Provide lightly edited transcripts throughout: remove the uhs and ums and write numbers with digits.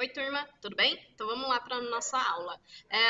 Oi, turma, tudo bem? Então vamos lá para a nossa aula.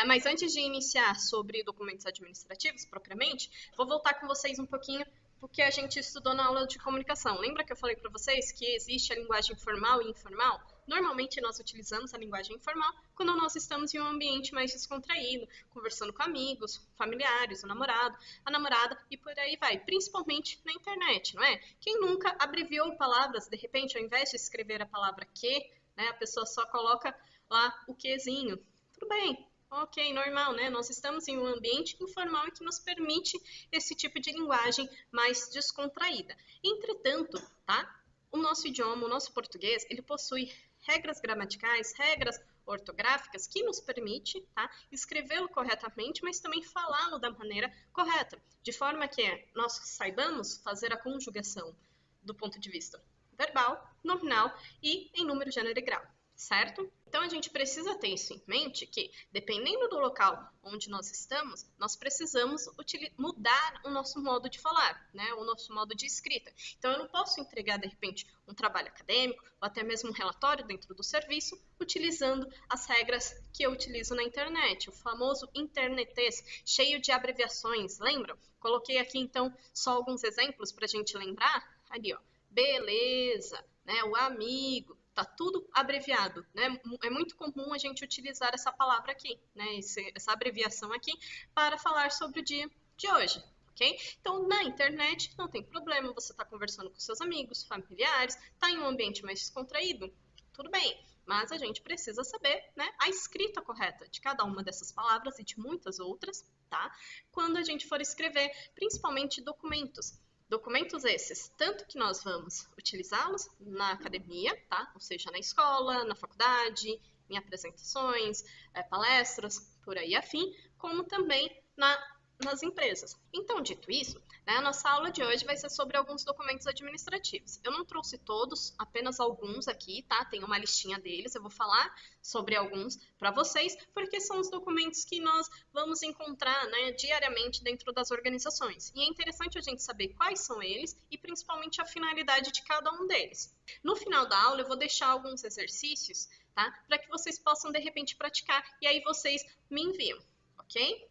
Mas antes de iniciar sobre documentos administrativos, propriamente, vou voltar com vocês um pouquinho porque a gente estudou na aula de comunicação. Lembra que eu falei para vocês que existe a linguagem formal e informal? Normalmente nós utilizamos a linguagem informal quando nós estamos em um ambiente mais descontraído, conversando com amigos, familiares, o namorado, a namorada e por aí vai, principalmente na internet, não é? Quem nunca abreviou palavras, de repente, ao invés de escrever a palavra que, né, a pessoa só coloca lá o quezinho. Tudo bem, ok, normal, né? Nós estamos em um ambiente informal que nos permite esse tipo de linguagem mais descontraída. Entretanto, tá? O nosso idioma, o nosso português, ele possui regras gramaticais, regras ortográficas que nos permite, tá, escrevê-lo corretamente, mas também falá-lo da maneira correta, de forma que nós saibamos fazer a conjugação do ponto de vista verbal, nominal e em número, gênero e grau, certo? Então a gente precisa ter isso em mente que, dependendo do local onde nós estamos, nós precisamos mudar o nosso modo de falar, né? O nosso modo de escrita. Então eu não posso entregar, de repente, um trabalho acadêmico ou até mesmo um relatório dentro do serviço utilizando as regras que eu utilizo na internet, o famoso internetês, cheio de abreviações, lembram? Coloquei aqui então só alguns exemplos para a gente lembrar, ali ó, beleza, né, o amigo, tá tudo abreviado, né? É muito comum a gente utilizar essa palavra aqui, né? Essa abreviação aqui para falar sobre o dia de hoje, ok? Então, na internet não tem problema, você está conversando com seus amigos, familiares, está em um ambiente mais descontraído, tudo bem. Mas a gente precisa saber, né, a escrita correta de cada uma dessas palavras e de muitas outras, tá? Quando a gente for escrever, principalmente documentos. Documentos esses, tanto que nós vamos utilizá-los na academia, tá? Ou seja, na escola, na faculdade, em apresentações, palestras, por aí afim, como também nas empresas. Então, dito isso, né, a nossa aula de hoje vai ser sobre alguns documentos administrativos. Eu não trouxe todos, apenas alguns aqui, tá? Tem uma listinha deles, eu vou falar sobre alguns para vocês, porque são os documentos que nós vamos encontrar, né, diariamente dentro das organizações. E é interessante a gente saber quais são eles e principalmente a finalidade de cada um deles. No final da aula, eu vou deixar alguns exercícios, tá? Para que vocês possam, de repente, praticar e aí vocês me enviam, ok?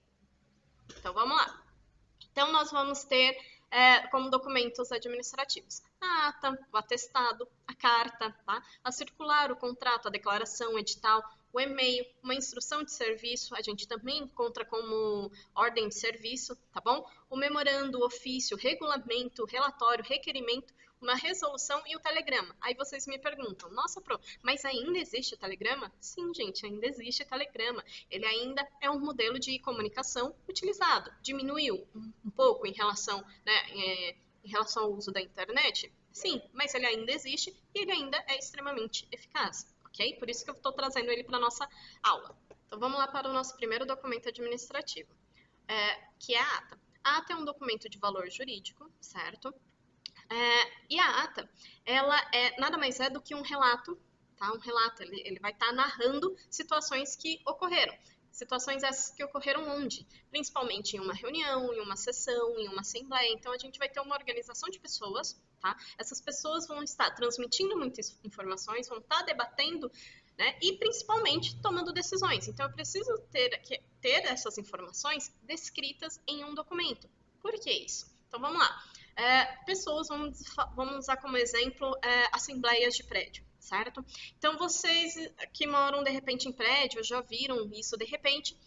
Então, vamos lá. Então, nós vamos ter como documentos administrativos a ata, o atestado, a carta, tá? A circular, o contrato, a declaração, o edital, o e-mail, uma instrução de serviço, a gente também encontra como ordem de serviço, tá bom? O memorando, o ofício, o regulamento, o relatório, o requerimento, uma resolução e o telegrama. Aí vocês me perguntam, nossa, Pro, mas ainda existe o telegrama? Sim, gente, ainda existe o telegrama. Ele ainda é um modelo de comunicação utilizado. Diminuiu um pouco em relação, né, em relação ao uso da internet? Sim, mas ele ainda existe e ele ainda é extremamente eficaz, ok? Por isso que eu estou trazendo ele para a nossa aula. Então vamos lá para o nosso primeiro documento administrativo, que é a ata. A ata é um documento de valor jurídico, certo? E a ata, ela nada mais é do que um relato, tá? Um relato, ele vai estar narrando situações que ocorreram. Situações essas que ocorreram onde? Principalmente em uma reunião, em uma sessão, em uma assembleia. Então, a gente vai ter uma organização de pessoas, tá? Essas pessoas vão estar transmitindo muitas informações, vão estar debatendo, né? E, principalmente, tomando decisões. Então, eu preciso ter essas informações descritas em um documento. Por que isso? Então, vamos lá. Pessoas, vamos usar como exemplo, assembleias de prédio, certo? Então, vocês que moram, de repente, em prédio, já viram isso de repente,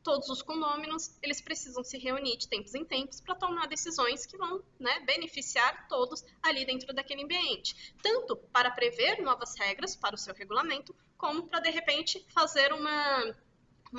todos os condôminos, eles precisam se reunir de tempos em tempos para tomar decisões que vão, né, beneficiar todos ali dentro daquele ambiente. Tanto para prever novas regras para o seu regulamento, como para, de repente, fazer uma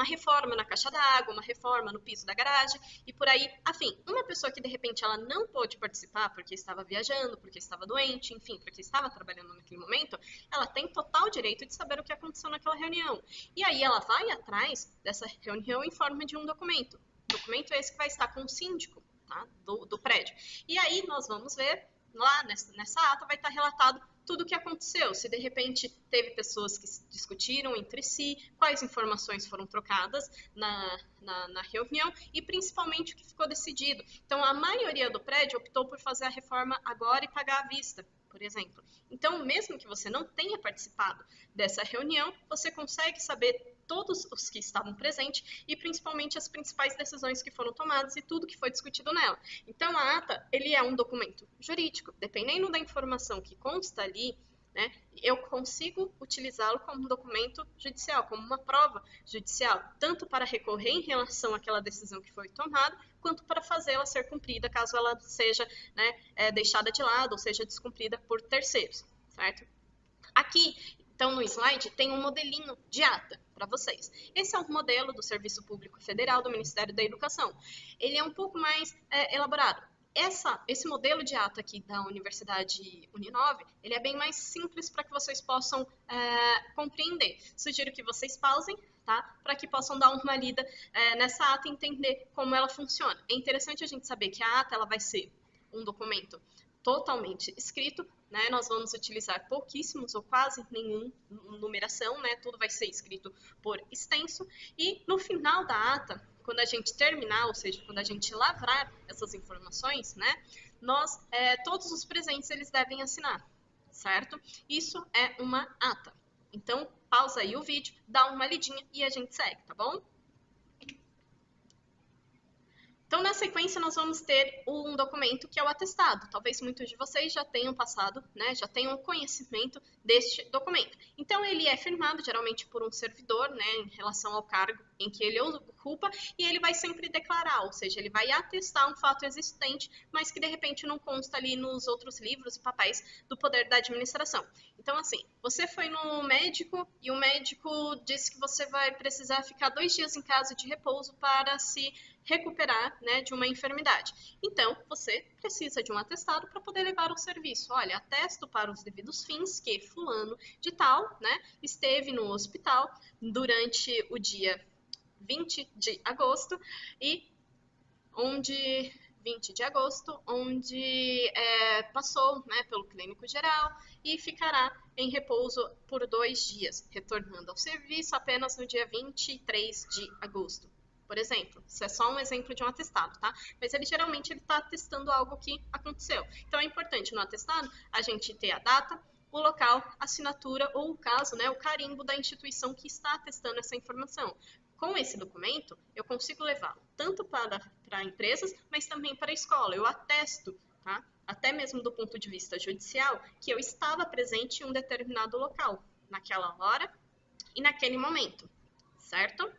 reforma na caixa d'água, uma reforma no piso da garagem e por aí, afim. Uma pessoa que de repente ela não pôde participar porque estava viajando, porque estava doente, enfim, porque estava trabalhando naquele momento, ela tem total direito de saber o que aconteceu naquela reunião. E aí ela vai atrás dessa reunião em forma de um documento. O documento é esse que vai estar com o síndico, tá? do prédio. E aí nós vamos ver, lá nessa ata vai estar relatado tudo o que aconteceu, se de repente teve pessoas que discutiram entre si, quais informações foram trocadas na reunião e principalmente o que ficou decidido. Então, a maioria do prédio optou por fazer a reforma agora e pagar à vista. por exemplo. Então, mesmo que você não tenha participado dessa reunião, você consegue saber todos os que estavam presentes e principalmente as principais decisões que foram tomadas e tudo que foi discutido nela. Então, a ata, ele é um documento jurídico, dependendo da informação que consta ali, né, eu consigo utilizá-lo como um documento judicial, como uma prova judicial, tanto para recorrer em relação àquela decisão que foi tomada, quanto para fazê-la ser cumprida, caso ela seja, né, deixada de lado ou seja descumprida por terceiros, certo? Aqui, então, no slide, tem um modelinho de ata para vocês. Esse é um modelo do Serviço Público Federal do Ministério da Educação. Ele é um pouco mais elaborado. Esse modelo de ata aqui da Universidade Uninove, ele é bem mais simples para que vocês possam compreender. Sugiro que vocês pausem, tá? Para que possam dar uma lida nessa ata e entender como ela funciona. É interessante a gente saber que a ata ela vai ser um documento totalmente escrito, né? Nós vamos utilizar pouquíssimos ou quase nenhuma numeração, né? Tudo vai ser escrito por extenso. E no final da ata, quando a gente terminar, ou seja, quando a gente lavrar essas informações, né? Todos os presentes, eles devem assinar, certo? Isso é uma ata. Então, pausa aí o vídeo, dá uma lidinha e a gente segue, tá bom? Então, na sequência, nós vamos ter um documento que é o atestado. Talvez muitos de vocês já tenham passado, né, já tenham conhecimento deste documento. Então, ele é firmado geralmente por um servidor, né, em relação ao cargo em que ele ocupa, e ele vai sempre declarar, ou seja, ele vai atestar um fato existente, mas que de repente não consta ali nos outros livros e papéis do poder da administração. Então, assim, você foi no médico e o médico disse que você vai precisar ficar 2 dias em casa de repouso para se recuperar, né, de uma enfermidade. Então, você precisa de um atestado para poder levar ao serviço. Olha, atesto para os devidos fins que fulano de tal, né, esteve no hospital durante o dia 20 de agosto e onde 20 de agosto, onde passou, né, pelo clínico geral e ficará em repouso por 2 dias, retornando ao serviço apenas no dia 23 de agosto. Por exemplo, isso é só um exemplo de um atestado, tá? Mas ele geralmente está atestando algo que aconteceu. Então é importante no atestado a gente ter a data, o local, a assinatura ou o caso, né, o carimbo da instituição que está atestando essa informação. Com esse documento, eu consigo levá-lo tanto para empresas, mas também para a escola. Eu atesto, tá? Até mesmo do ponto de vista judicial, que eu estava presente em um determinado local, naquela hora e naquele momento, certo?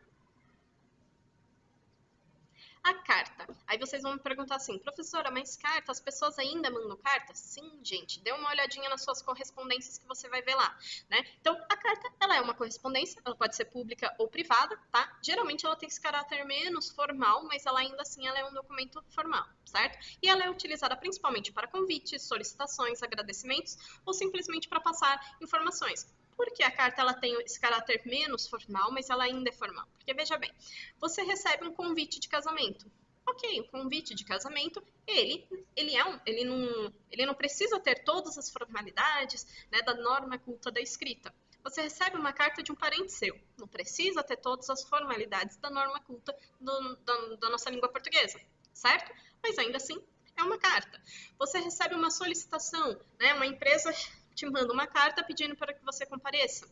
A carta. Aí vocês vão me perguntar assim, professora, mas carta, as pessoas ainda mandam carta? Sim, gente, dê uma olhadinha nas suas correspondências que você vai ver lá, né? Então, a carta, ela é uma correspondência, ela pode ser pública ou privada, tá? Geralmente ela tem esse caráter menos formal, mas ela ainda assim ela é um documento formal, certo? E ela é utilizada principalmente para convites, solicitações, agradecimentos ou simplesmente para passar informações. Porque a carta ela tem esse caráter menos formal, mas ela ainda é formal. Porque, veja bem, você recebe um convite de casamento. Ok, o convite de casamento, ele não precisa ter todas as formalidades, né, da norma culta da escrita. Você recebe uma carta de um parente seu. Não precisa ter todas as formalidades da norma culta da nossa língua portuguesa, certo? Mas ainda assim, é uma carta. Você recebe uma solicitação, né, uma empresa te manda uma carta pedindo para que você compareça.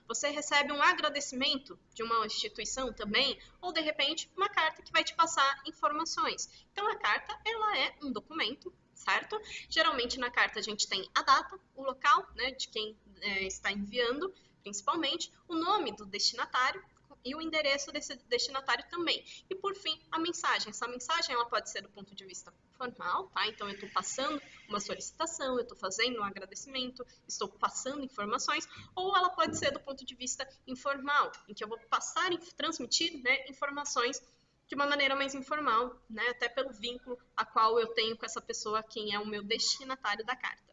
Você recebe um agradecimento de uma instituição também, ou de repente uma carta que vai te passar informações. Então a carta, ela é um documento, certo? Geralmente na carta a gente tem a data, o local, né, de quem está enviando, principalmente, o nome do destinatário e o endereço desse destinatário também. E por fim, a mensagem. Essa mensagem ela pode ser do ponto de vista formal, tá? Então eu estou passando uma solicitação, eu estou fazendo um agradecimento, estou passando informações, ou ela pode ser do ponto de vista informal, em que eu vou passar e transmitir, né, informações de uma maneira mais informal, né, até pelo vínculo a qual eu tenho com essa pessoa, quem é o meu destinatário da carta.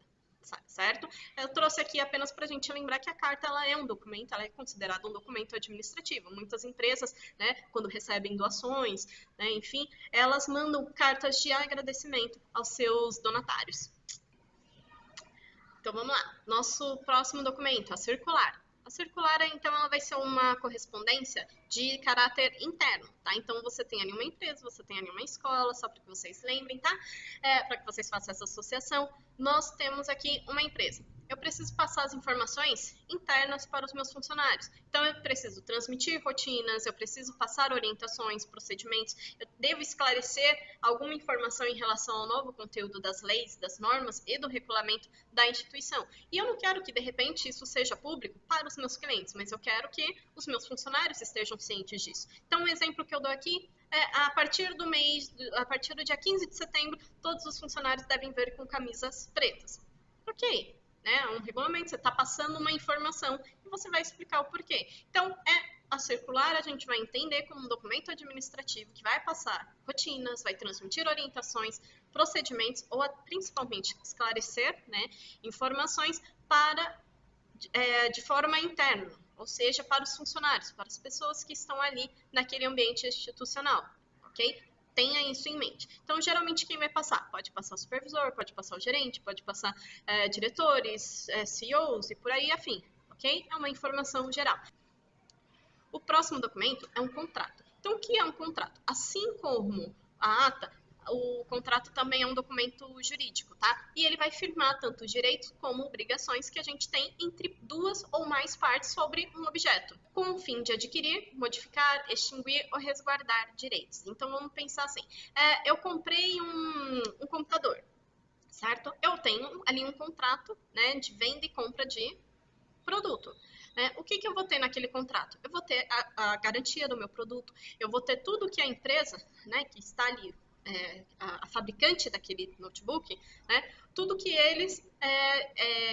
Certo? Eu trouxe aqui apenas para a gente lembrar que a carta ela é um documento, ela é considerada um documento administrativo. Muitas empresas, né, quando recebem doações, né, enfim, elas mandam cartas de agradecimento aos seus donatários. Então vamos lá. Nosso próximo documento, a circular. A circular, então, ela vai ser uma correspondência de caráter interno, tá? Então, você tem ali uma empresa, você tem ali uma escola, só para que vocês lembrem, tá? Para que vocês façam essa associação. Nós temos aqui uma empresa. Eu preciso passar as informações internas para os meus funcionários. Então, eu preciso transmitir rotinas, eu preciso passar orientações, procedimentos, eu devo esclarecer alguma informação em relação ao novo conteúdo das leis, das normas e do regulamento da instituição. E eu não quero que, de repente, isso seja público para os meus clientes, mas eu quero que os meus funcionários estejam cientes disso. Então, um exemplo que eu dou aqui é, a partir do dia 15 de setembro, todos os funcionários devem vir com camisas pretas. Ok, né? Um regulamento, você está passando uma informação e você vai explicar o porquê. Então, a circular a gente vai entender como um documento administrativo que vai passar rotinas, vai transmitir orientações, procedimentos ou principalmente esclarecer, né, informações de forma interna, ou seja, para os funcionários, para as pessoas que estão ali naquele ambiente institucional, ok? Tenha isso em mente. Então, geralmente, quem vai passar? Pode passar o supervisor, pode passar o gerente, pode passar diretores, CEOs e por aí afim, ok? É uma informação geral. O próximo documento é um contrato. Então, o que é um contrato? Assim como a ata, o contrato também é um documento jurídico, tá? E ele vai firmar tanto direitos como obrigações que a gente tem entre duas ou mais partes sobre um objeto, com o fim de adquirir, modificar, extinguir ou resguardar direitos. Então, vamos pensar assim, eu comprei um computador, certo? Eu tenho ali um contrato, né, de venda e compra de produto. O que eu vou ter naquele contrato? Eu vou ter a garantia do meu produto, eu vou ter tudo que a empresa, né, que está ali, a fabricante daquele notebook, né, tudo que eles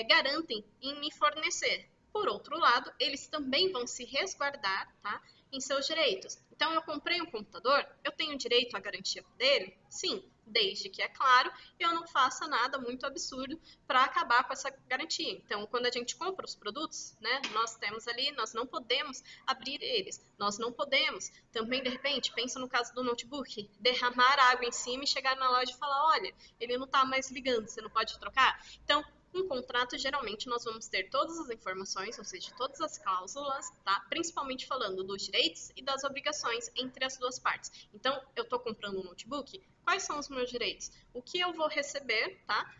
garantem em me fornecer. Por outro lado, eles também vão se resguardar, tá, em seus direitos. Então, eu comprei um computador, eu tenho direito à garantia dele? Sim, desde que, é claro, eu não faça nada muito absurdo para acabar com essa garantia. Então, quando a gente compra os produtos, né, nós temos ali, nós não podemos abrir eles, nós não podemos também, de repente, pensa no caso do notebook, derramar água em cima e chegar na loja e falar, olha, ele não está mais ligando, você não pode trocar? Então, um contrato, geralmente, nós vamos ter todas as informações, ou seja, todas as cláusulas, tá? Principalmente falando dos direitos e das obrigações entre as duas partes. Então, eu estou comprando um notebook, quais são os meus direitos? O que eu vou receber, tá?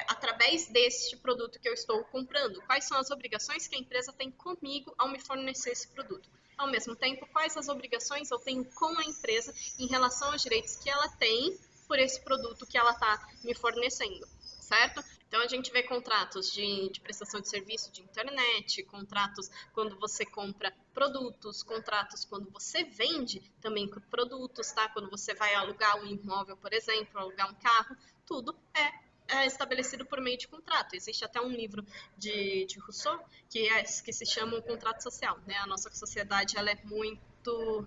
Através deste produto que eu estou comprando. Quais são as obrigações que a empresa tem comigo ao me fornecer esse produto? Ao mesmo tempo, quais as obrigações eu tenho com a empresa em relação aos direitos que ela tem por esse produto que ela está me fornecendo, certo? Então, a gente vê contratos de prestação de serviço de internet, contratos quando você compra produtos, contratos quando você vende também produtos, tá? Quando você vai alugar um imóvel, por exemplo, alugar um carro, tudo é estabelecido por meio de contrato. Existe até um livro de Rousseau que se chama o contrato social, né? A nossa sociedade ela é muito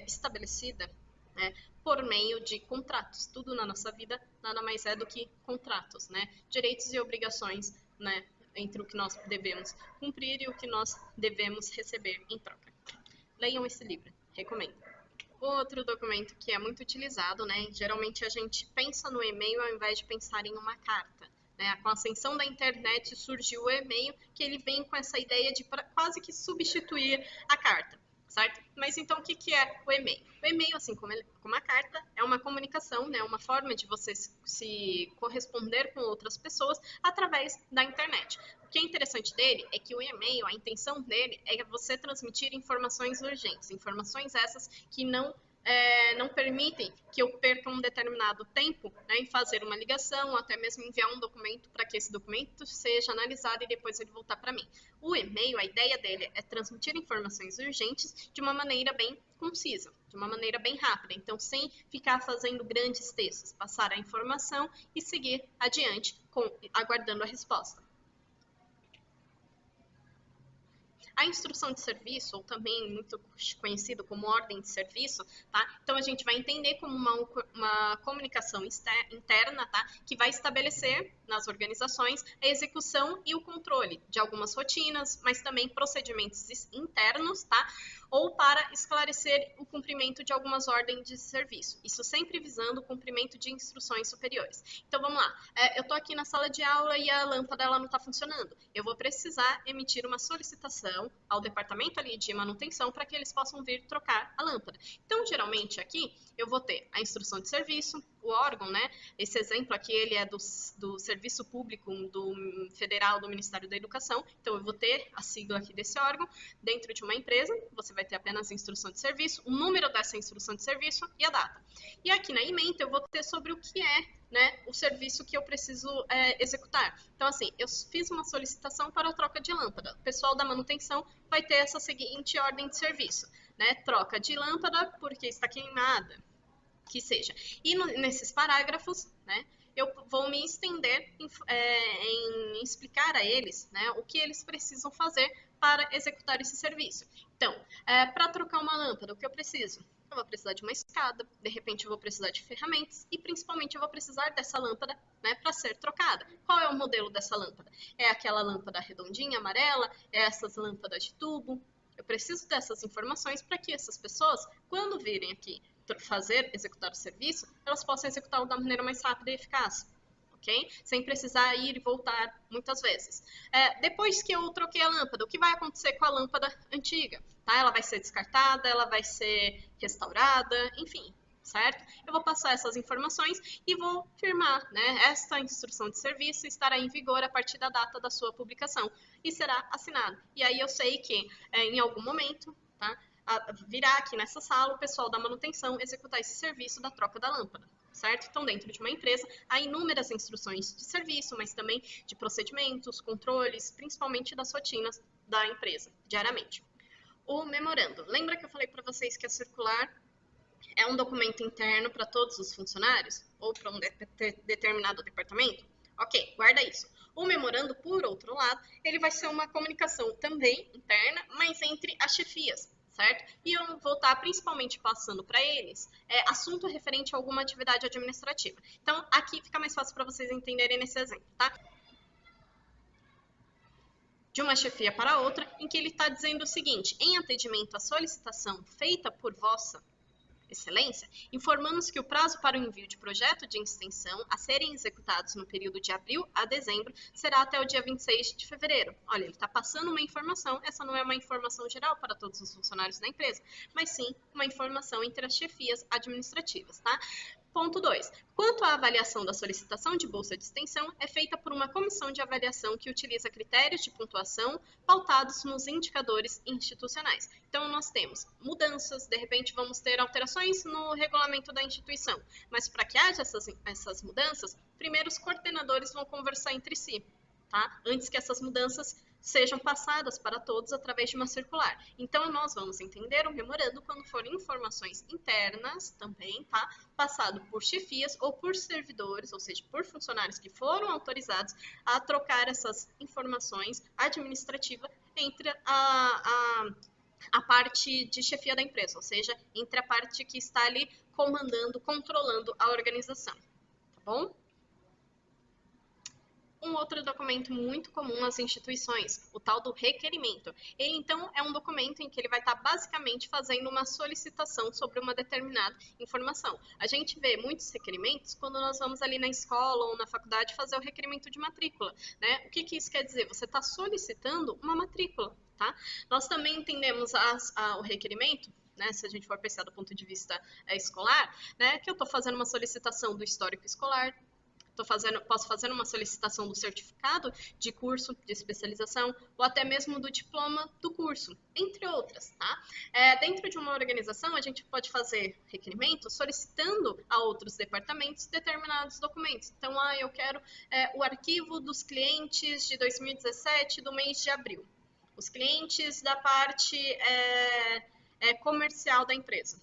estabelecida, né, por meio de contratos. Tudo na nossa vida nada mais é do que contratos, né? Direitos e obrigações, né, entre o que nós devemos cumprir e o que nós devemos receber em troca. Leiam esse livro, recomendo. Outro documento que é muito utilizado, né? Geralmente a gente pensa no e-mail ao invés de pensar em uma carta. Né? Com a ascensão da internet surgiu o e-mail, que ele vem com essa ideia de quase que substituir a carta. Certo? Mas então, o que é o e-mail? O e-mail, assim como a carta, é uma comunicação, né? Uma forma de você se corresponder com outras pessoas através da internet. O que é interessante dele é que o e-mail, a intenção dele é você transmitir informações urgentes, informações essas que não permitem que eu perca um determinado tempo, né, em fazer uma ligação, ou até mesmo enviar um documento para que esse documento seja analisado e depois ele voltar para mim. O e-mail, a ideia dele é transmitir informações urgentes de uma maneira bem concisa, de uma maneira bem rápida, então sem ficar fazendo grandes textos, passar a informação e seguir adiante aguardando a resposta. A instrução de serviço, ou também muito conhecido como ordem de serviço, tá? Então a gente vai entender como uma comunicação interna, tá? Que vai estabelecer nas organizações a execução e o controle de algumas rotinas, mas também procedimentos internos, tá? Ou para esclarecer o cumprimento de algumas ordens de serviço. Isso sempre visando o cumprimento de instruções superiores. Então vamos lá. Eu estou aqui na sala de aula e a lâmpada ela não está funcionando. Eu vou precisar emitir uma solicitação ao departamento ali de manutenção para que eles possam vir trocar a lâmpada. Então, geralmente aqui eu vou ter a instrução de serviço, o órgão, né? Esse exemplo aqui ele é do Serviço Público do Federal do Ministério da Educação. Então eu vou ter a sigla aqui desse órgão. Dentro de uma empresa, você vai ter apenas a instrução de serviço, o número dessa instrução de serviço e a data. E aqui na ementa eu vou ter sobre o que é, né, o serviço que eu preciso executar. Então, assim, eu fiz uma solicitação para a troca de lâmpada. O pessoal da manutenção vai ter essa seguinte ordem de serviço, né? Troca de lâmpada porque está queimada, que seja. E nesses parágrafos, né, eu vou me estender em explicar a eles, né, o que eles precisam fazer para executar esse serviço. Então, para trocar uma lâmpada, o que eu preciso? Eu vou precisar de uma escada, de repente eu vou precisar de ferramentas e principalmente eu vou precisar dessa lâmpada, né, para ser trocada. Qual é o modelo dessa lâmpada? É aquela lâmpada redondinha, amarela? É essas lâmpadas de tubo? Eu preciso dessas informações para que essas pessoas, quando virem aqui executar o serviço, elas possam executá-lo da maneira mais rápida e eficaz. Okay? Sem precisar ir e voltar muitas vezes. Depois que eu troquei a lâmpada, o que vai acontecer com a lâmpada antiga? Tá? Ela vai ser descartada, ela vai ser restaurada, enfim, certo? Eu vou passar essas informações e vou firmar, né? Esta instrução de serviço estará em vigor a partir da data da sua publicação e será assinado. E aí eu sei que em algum momento, tá? Virá aqui nessa sala o pessoal da manutenção executar esse serviço da troca da lâmpada. Certo? Então, dentro de uma empresa, há inúmeras instruções de serviço, mas também de procedimentos, controles, principalmente das rotinas da empresa, diariamente. O memorando. Lembra que eu falei para vocês que a circular é um documento interno para todos os funcionários? Ou para um determinado departamento? Ok, guarda isso. O memorando, por outro lado, ele vai ser uma comunicação também interna, mas entre as chefias. Certo? E eu vou estar principalmente passando para eles assunto referente a alguma atividade administrativa. Então, aqui fica mais fácil para vocês entenderem nesse exemplo, tá? De uma chefia para outra, em que ele está dizendo o seguinte: em atendimento à solicitação feita por vossa Excelência, informamos que o prazo para o envio de projeto de extensão a serem executados no período de abril a dezembro será até o dia 26 de fevereiro. Olha, ele está passando uma informação, essa não é uma informação geral para todos os funcionários da empresa, mas sim uma informação entre as chefias administrativas, tá? Ponto 2. Quanto à avaliação da solicitação de bolsa de extensão, é feita por uma comissão de avaliação que utiliza critérios de pontuação pautados nos indicadores institucionais. Então, nós temos mudanças, de repente vamos ter alterações no regulamento da instituição, mas para que haja essas mudanças, primeiro os coordenadores vão conversar entre si, tá? Antes que essas mudanças sejam passadas para todos através de uma circular. Então, nós vamos entender o memorando quando forem informações internas também, tá? Passado por chefias ou por servidores, ou seja, por funcionários que foram autorizados a trocar essas informações administrativas entre a parte de chefia da empresa, ou seja, entre a parte que está ali comandando, controlando a organização, tá bom? Um outro documento muito comum nas instituições, o tal do requerimento. Ele, então, é um documento em que ele vai estar basicamente fazendo uma solicitação sobre uma determinada informação. A gente vê muitos requerimentos quando nós vamos ali na escola ou na faculdade fazer o requerimento de matrícula, né? O que isso quer dizer? Você está solicitando uma matrícula, tá? Nós também entendemos o requerimento, né, se a gente for pensar do ponto de vista escolar, né, que eu estou fazendo uma solicitação do histórico escolar, posso fazer uma solicitação do certificado de curso de especialização ou até mesmo do diploma do curso, entre outras, tá? Dentro de uma organização, a gente pode fazer requerimento solicitando a outros departamentos determinados documentos. Então, eu quero o arquivo dos clientes de 2017 do mês de abril. Os clientes da parte comercial da empresa.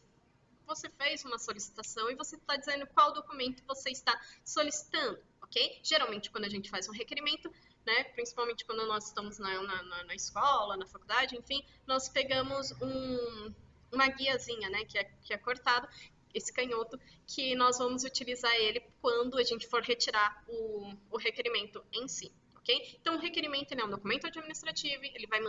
Você fez uma solicitação e você está dizendo qual documento você está solicitando, ok? Geralmente, quando a gente faz um requerimento, né? Principalmente quando nós estamos na escola, na faculdade, enfim, nós pegamos uma guiazinha, né? Que é cortado, esse canhoto, que nós vamos utilizar ele quando a gente for retirar o requerimento em si. Okay? Então, o requerimento é um documento administrativo, ele vai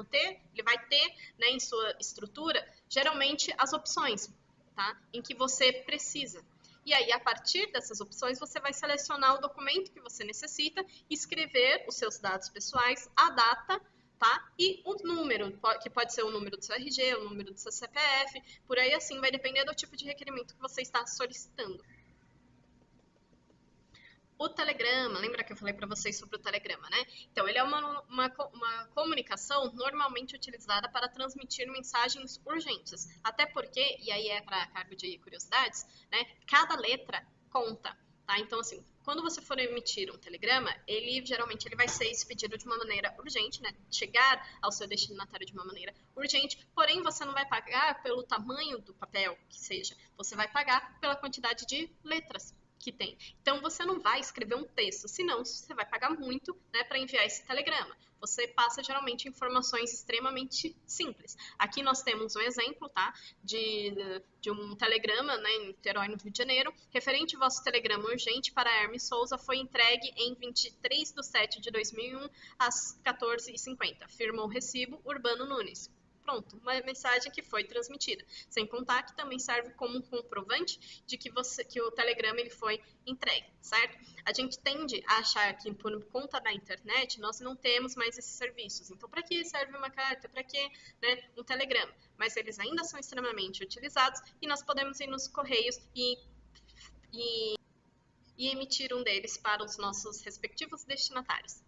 ter, né, em sua estrutura, geralmente, as opções, tá? Em que você precisa. E aí, a partir dessas opções, você vai selecionar o documento que você necessita, escrever os seus dados pessoais, a data, tá? E o número, que pode ser o número do seu RG, o número do seu CPF, por aí assim, vai depender do tipo de requerimento que você está solicitando. O telegrama, lembra que eu falei para vocês sobre o telegrama, né? Então, ele é uma comunicação normalmente utilizada para transmitir mensagens urgentes. Até porque, e aí é para cargo de curiosidades, né? Cada letra conta, tá? Então, assim, quando você for emitir um telegrama, geralmente ele vai ser expedido de uma maneira urgente, né? Chegar ao seu destinatário de uma maneira urgente, porém você não vai pagar pelo tamanho do papel que seja, você vai pagar pela quantidade de letras que tem. Então, você não vai escrever um texto, senão você vai pagar muito, né, para enviar esse telegrama. Você passa, geralmente, informações extremamente simples. Aqui nós temos um exemplo, tá, de um telegrama, né, em Niterói, no Rio de Janeiro. Referente ao vosso telegrama urgente para Hermes Souza, foi entregue em 23/7/2001, às 14h50. Firmou o recibo, Urbano Nunes. Pronto, uma mensagem que foi transmitida. Sem contar que também serve como um comprovante de que o telegrama ele foi entregue, certo? A gente tende a achar que por conta da internet nós não temos mais esses serviços. Então, para que serve uma carta? Para que, né, um telegrama? Mas eles ainda são extremamente utilizados e nós podemos ir nos correios e emitir um deles para os nossos respectivos destinatários.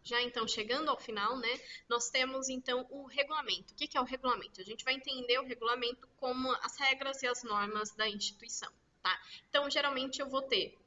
Já então, chegando ao final, né, nós temos então o regulamento. O que é o regulamento? A gente vai entender o regulamento como as regras e as normas da instituição, tá? Então, geralmente eu vou ter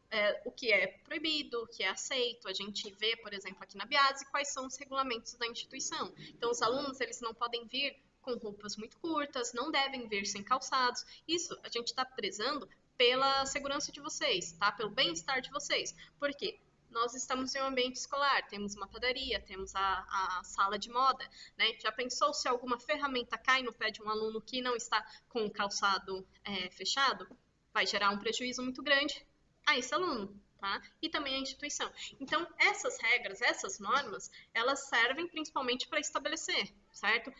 o que é proibido, o que é aceito. A gente vê, por exemplo, aqui na Biase, quais são os regulamentos da instituição. Então, os alunos, eles não podem vir com roupas muito curtas, não devem vir sem calçados. Isso a gente está prezando pela segurança de vocês, tá? Pelo bem-estar de vocês. Por quê? Nós estamos em um ambiente escolar, temos uma padaria, temos a sala de moda, né? Já pensou se alguma ferramenta cai no pé de um aluno que não está com o calçado fechado? Vai gerar um prejuízo muito grande a esse aluno, tá? E também a instituição. Então, essas regras, essas normas, elas servem principalmente para estabelecer, certo?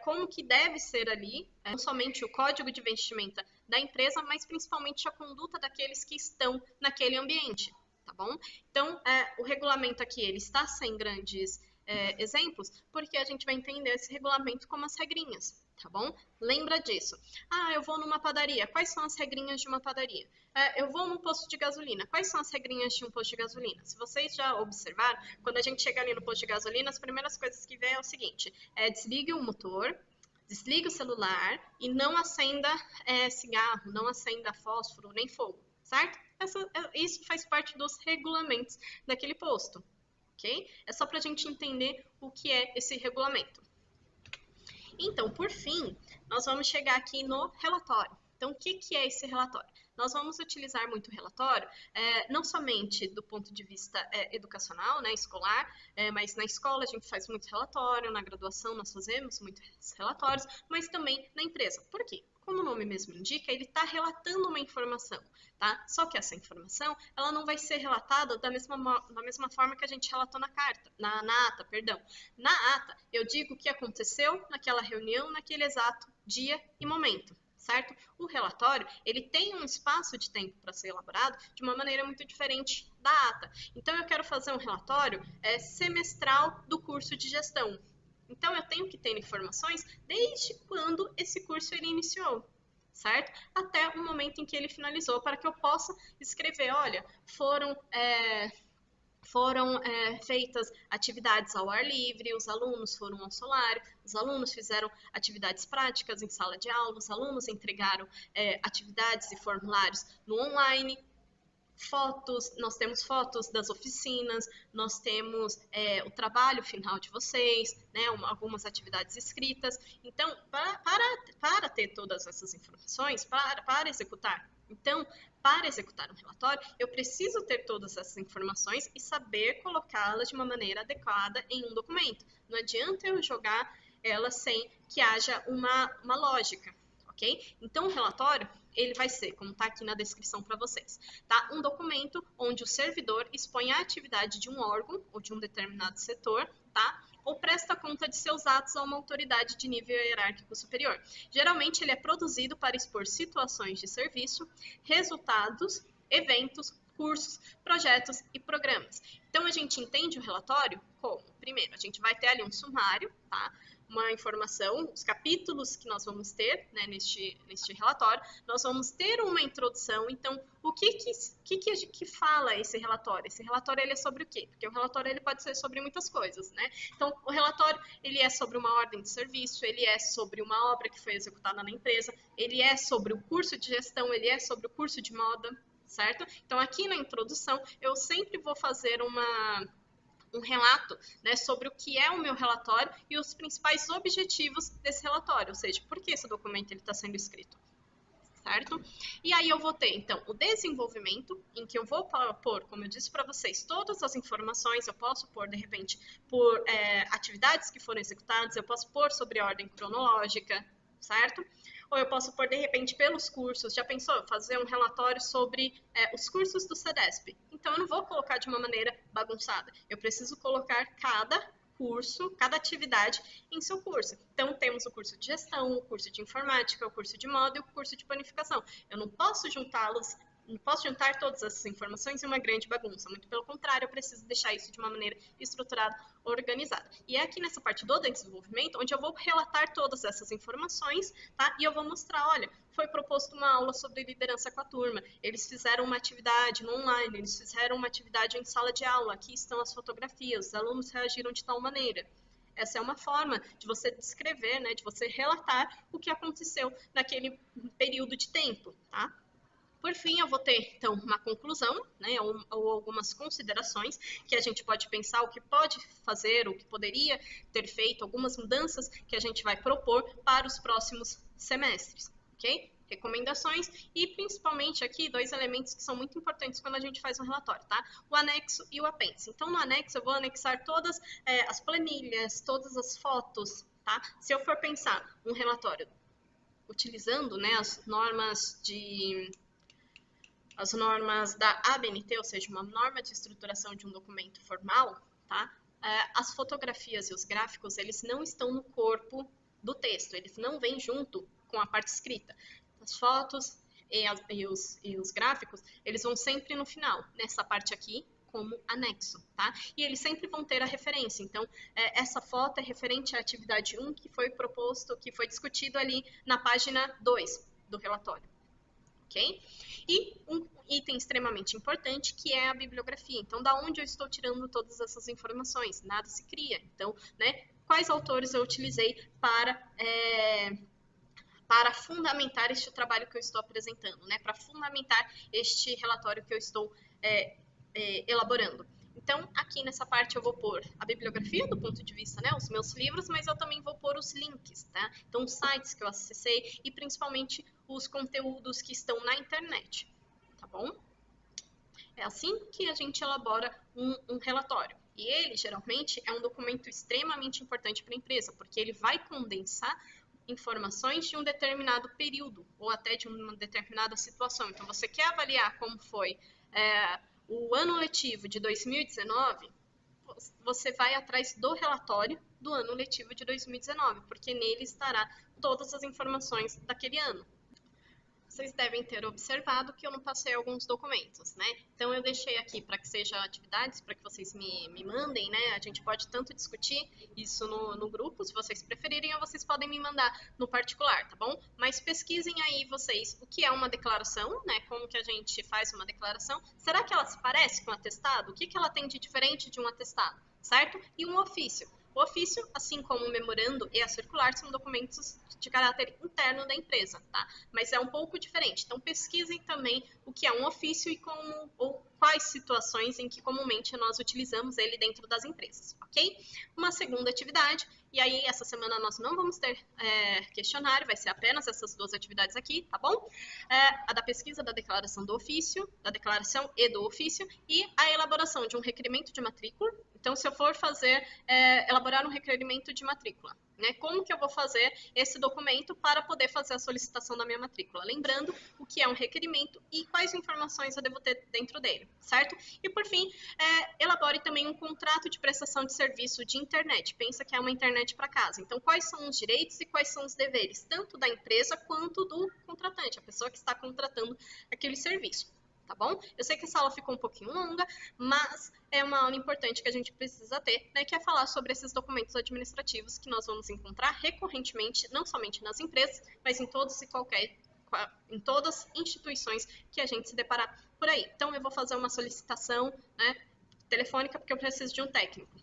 Como que deve ser ali, não somente o código de vestimenta da empresa, mas principalmente a conduta daqueles que estão naquele ambiente. Tá bom? Então, o regulamento aqui ele está sem grandes exemplos, porque a gente vai entender esse regulamento como as regrinhas, tá bom? Lembra disso. Ah, eu vou numa padaria, quais são as regrinhas de uma padaria? Eu vou num posto de gasolina, quais são as regrinhas de um posto de gasolina? Se vocês já observaram, quando a gente chega ali no posto de gasolina, as primeiras coisas que vê é o seguinte, desligue o motor, desligue o celular e não acenda cigarro, não acenda fósforo, nem fogo, certo? Isso faz parte dos regulamentos daquele posto, ok? É só para a gente entender o que é esse regulamento. Então, por fim, nós vamos chegar aqui no relatório. Então, o que é esse relatório? Nós vamos utilizar muito o relatório, não somente do ponto de vista educacional, né, escolar, mas na escola a gente faz muito relatório, na graduação nós fazemos muitos relatórios, mas também na empresa. Por quê? Como o nome mesmo indica, ele está relatando uma informação, tá? Só que essa informação, ela não vai ser relatada da mesma forma que a gente relatou na ata, perdão. Na ata, eu digo o que aconteceu naquela reunião, naquele exato dia e momento, certo? O relatório, ele tem um espaço de tempo para ser elaborado de uma maneira muito diferente da ata. Então, eu quero fazer um relatório semestral do curso de gestão. Então, eu tenho que ter informações desde quando esse curso ele iniciou, certo? Até o momento em que ele finalizou, para que eu possa escrever, olha, foram feitas atividades ao ar livre, os alunos foram ao solário, os alunos fizeram atividades práticas em sala de aula, os alunos entregaram atividades e formulários no online, fotos, nós temos fotos das oficinas, nós temos o trabalho final de vocês, né, algumas atividades escritas. Então, para ter todas essas informações, para executar Então, para executar um relatório, eu preciso ter todas essas informações e saber colocá-las de uma maneira adequada em um documento. Não adianta eu jogar ela sem que haja uma lógica, ok? Então, o relatório, ele vai ser, como está aqui na descrição para vocês, tá? Um documento onde o servidor expõe a atividade de um órgão ou de um determinado setor, tá? Ou presta conta de seus atos a uma autoridade de nível hierárquico superior. Geralmente, ele é produzido para expor situações de serviço, resultados, eventos, cursos, projetos e programas. Então, a gente entende o relatório como? Primeiro, a gente vai ter ali um sumário, tá? Uma informação, os capítulos que nós vamos ter, né, neste relatório, nós vamos ter uma introdução. Então, o que fala esse relatório? Esse relatório ele é sobre o quê? Porque o relatório ele pode ser sobre muitas coisas, né? Então, o relatório ele é sobre uma ordem de serviço, ele é sobre uma obra que foi executada na empresa, ele é sobre o curso de gestão, ele é sobre o curso de moda, certo? Então, aqui na introdução, eu sempre vou fazer um relato, né, sobre o que é o meu relatório e os principais objetivos desse relatório, ou seja, por que esse documento está sendo escrito, certo? E aí eu vou ter, então, o desenvolvimento, em que eu vou pôr, como eu disse para vocês, todas as informações, eu posso pôr, de repente, por atividades que foram executadas, eu posso pôr sobre ordem cronológica, certo? Ou eu posso pôr, de repente, pelos cursos. Já pensou? Fazer um relatório sobre os cursos do CEDESP. Então, eu não vou colocar de uma maneira bagunçada. Eu preciso colocar cada curso, cada atividade em seu curso. Então, temos o curso de gestão, o curso de informática, o curso de moda e o curso de panificação. Eu não posso juntá-los, não posso juntar todas essas informações em uma grande bagunça. Muito pelo contrário, eu preciso deixar isso de uma maneira estruturada, organizada. E é aqui nessa parte do desenvolvimento onde eu vou relatar todas essas informações, tá? E eu vou mostrar, olha, foi proposto uma aula sobre liderança com a turma, eles fizeram uma atividade no online, eles fizeram uma atividade em sala de aula, aqui estão as fotografias, os alunos reagiram de tal maneira. Essa é uma forma de você descrever, né, de você relatar o que aconteceu naquele período de tempo, tá? Por fim, eu vou ter, então, uma conclusão, né, ou algumas considerações que a gente pode pensar, o que pode fazer, o que poderia ter feito, algumas mudanças que a gente vai propor para os próximos semestres, ok? Recomendações e, principalmente, aqui, dois elementos que são muito importantes quando a gente faz um relatório, tá? O anexo e o apêndice. Então, no anexo, eu vou anexar todas as planilhas, todas as fotos, tá? Se eu for pensar um relatório utilizando, né, as normas da ABNT, ou seja, uma norma de estruturação de um documento formal, tá? As fotografias e os gráficos, eles não estão no corpo do texto, eles não vêm junto com a parte escrita. As fotos e os gráficos, eles vão sempre no final, nessa parte aqui, como anexo, tá? E eles sempre vão ter a referência. Então, essa foto é referente à atividade 1 que foi proposto, que foi discutido ali na página 2 do relatório. Ok? E um item extremamente importante que é a bibliografia. Então, da onde eu estou tirando todas essas informações? Nada se cria. Então, né, quais autores eu utilizei para fundamentar este trabalho que eu estou apresentando, né? Para fundamentar este relatório que eu estou elaborando. Então, aqui nessa parte eu vou pôr a bibliografia do ponto de vista, né, os meus livros, mas eu também vou pôr os links, tá? Então, os sites que eu acessei e principalmente os conteúdos que estão na internet, tá bom? É assim que a gente elabora um relatório. E ele, geralmente, é um documento extremamente importante para a empresa, porque ele vai condensar informações de um determinado período ou até de uma determinada situação. Então, você quer avaliar como foi o ano letivo de 2019, você vai atrás do relatório do ano letivo de 2019, porque nele estará todas as informações daquele ano. Vocês devem ter observado que eu não passei alguns documentos, né? Então, eu deixei aqui para que sejam atividades, para que vocês me mandem, né? A gente pode tanto discutir isso no grupo, se vocês preferirem, ou vocês podem me mandar no particular, tá bom? Mas pesquisem aí vocês o que é uma declaração, né? Como que a gente faz uma declaração. Será que ela se parece com um atestado? O que ela tem de diferente de um atestado, certo? E um ofício. O ofício, assim como o memorando e a circular, são documentos de caráter interno da empresa, tá? Mas é um pouco diferente. Então, pesquisem também o que é um ofício e qual quais situações em que comumente nós utilizamos ele dentro das empresas, ok? Uma segunda atividade, e aí essa semana nós não vamos ter questionário, vai ser apenas essas duas atividades aqui, tá bom? A da pesquisa da declaração do ofício, da declaração e do ofício, e a elaboração de um requerimento de matrícula. Então, se eu for elaborar um requerimento de matrícula, né, como que eu vou fazer esse documento para poder fazer a solicitação da minha matrícula? Lembrando o que é um requerimento e quais informações eu devo ter dentro dele, certo? E, por fim, elabore também um contrato de prestação de serviço de internet. Pensa que é uma internet para casa. Então, quais são os direitos e quais são os deveres, tanto da empresa quanto do contratante, a pessoa que está contratando aquele serviço. Tá bom? Eu sei que essa aula ficou um pouquinho longa, mas é uma aula importante que a gente precisa ter, né, que é falar sobre esses documentos administrativos que nós vamos encontrar recorrentemente, não somente nas empresas, mas em em todas as instituições que a gente se deparar por aí. Então, eu vou fazer uma solicitação, né, telefônica porque eu preciso de um técnico.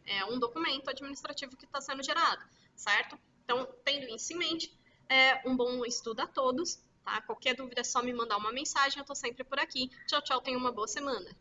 É um documento administrativo que está sendo gerado, certo? Então, tendo isso em mente, um bom estudo a todos. Tá? Qualquer dúvida é só me mandar uma mensagem, eu estou sempre por aqui. Tchau, tchau, tenha uma boa semana.